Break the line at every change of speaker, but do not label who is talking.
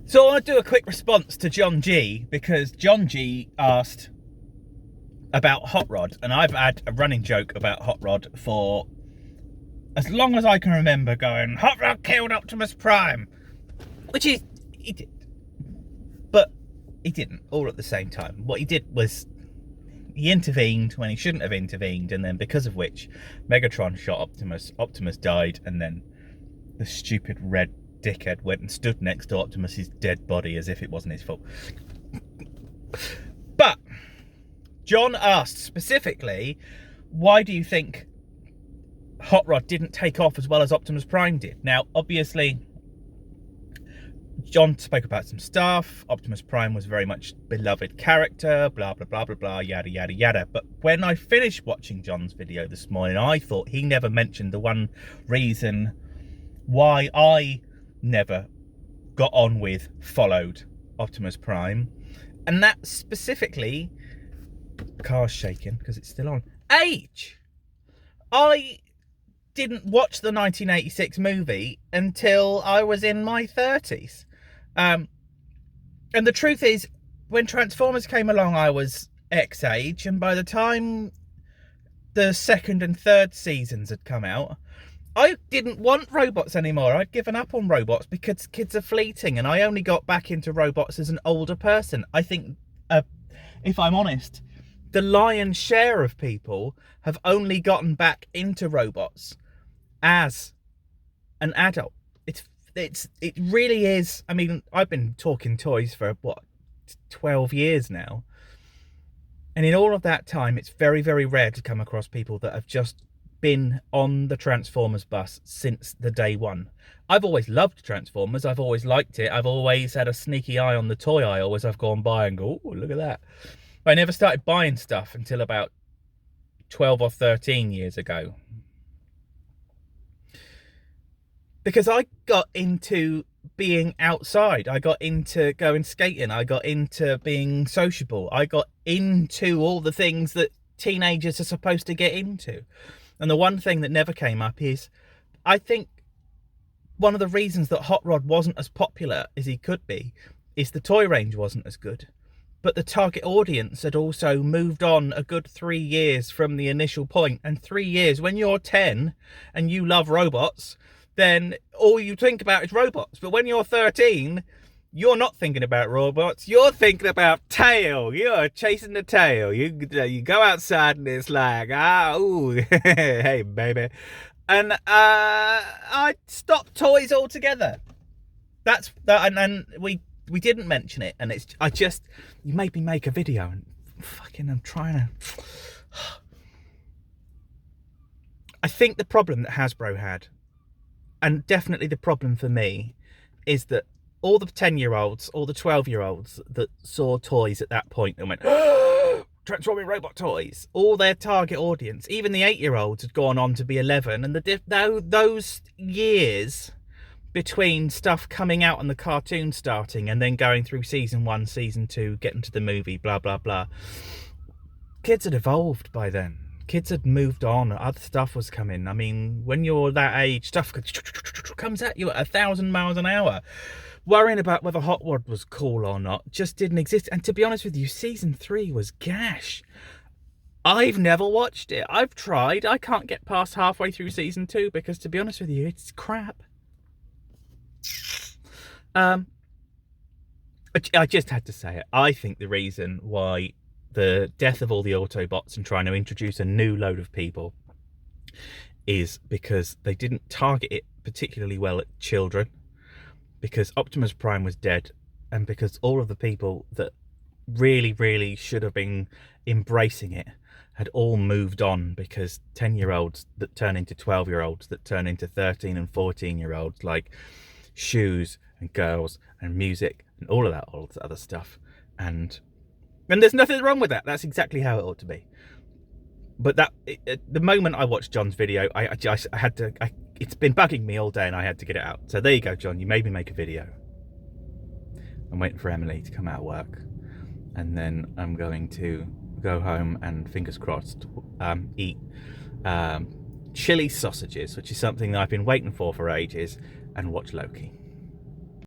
So I want to do a quick response to John G, because John G asked about Hot Rod, and I've had a running joke about Hot Rod for as long as I can remember, going, Hot Rod killed Optimus Prime, which he did, but he didn't all at the same time. What he did was he intervened when he shouldn't have intervened, and then because of which Megatron shot Optimus died, and then the stupid red dickhead went and stood next to Optimus's dead body as if it wasn't his fault. But John asked specifically, why do you think Hot Rod didn't take off as well as Optimus Prime did? Now, obviously, John spoke about some stuff. Optimus Prime was very much beloved character, blah, blah, blah, blah, blah, yada, yada, yada. But when I finished watching John's video this morning, I thought he never mentioned the one reason why I never got on with, followed Optimus Prime. And that specifically, the car's shaking because it's still on, age. I didn't watch the 1986 movie until I was in my 30s. And the truth is, when Transformers came along, I was X age, and by the time the second and third seasons had come out, I didn't want robots anymore. I'd given up on robots because kids are fleeting, and I only got back into robots as an older person. I think, if I'm honest, the lion's share of people have only gotten back into robots as an adult. It really is. I mean, I've been talking toys for what, 12 years now, and in all of that time, it's very, very rare to come across people that have just been on the Transformers bus since the day one. I've always loved Transformers. I've always liked it. I've always had a sneaky eye on the toy aisle as I've gone by and go, oh, look at that. But I never started buying stuff until about 12 or 13 years ago. Because I got into being outside. I got into going skating. I got into being sociable. I got into all the things that teenagers are supposed to get into. And the one thing that never came up is, I think one of the reasons that Hot Rod wasn't as popular as he could be is the toy range wasn't as good. But the target audience had also moved on a good 3 years from the initial point. And 3 years, when you're 10 and you love robots, then all you think about is robots. But when you're 13, you're not thinking about robots. You're thinking about tail. You're chasing the tail. You go outside and it's like, ooh, hey, baby. And I stopped toys altogether. That's that, and we didn't mention it. And you made me make a video, and I'm trying to. I think the problem that Hasbro had, and definitely the problem for me, is that all the 10-year-olds, all the 12-year-olds that saw toys at that point and went, transforming robot toys, all their target audience, even the 8-year-olds had gone on to be 11. And those years between stuff coming out and the cartoon starting and then going through season 1, season 2, getting to the movie, blah, blah, blah, kids had evolved by then. Kids had moved on. Other stuff was coming. I mean, when you're that age, stuff comes at you at 1,000 miles an hour. Worrying about whether Hot Rod was cool or not just didn't exist. And to be honest with you, season 3 was gash. I've never watched it. I've tried. I can't get past halfway through season 2 because, to be honest with you, it's crap. I just had to say it. I think the reason why the death of all the Autobots and trying to introduce a new load of people is because they didn't target it particularly well at children, because Optimus Prime was dead, and because all of the people that really, really should have been embracing it had all moved on, because 10-year-olds that turn into 12-year-olds that turn into 13 and 14-year-olds like shoes and girls and music and all of that other stuff. And there's nothing wrong with that. That's exactly how it ought to be. But the moment I watched John's video, I had to. It's been bugging me all day, and I had to get it out. So there you go, John. You made me make a video. I'm waiting for Emily to come out of work, and then I'm going to go home and, fingers crossed, eat chili sausages, which is something that I've been waiting for ages, and watch Loki.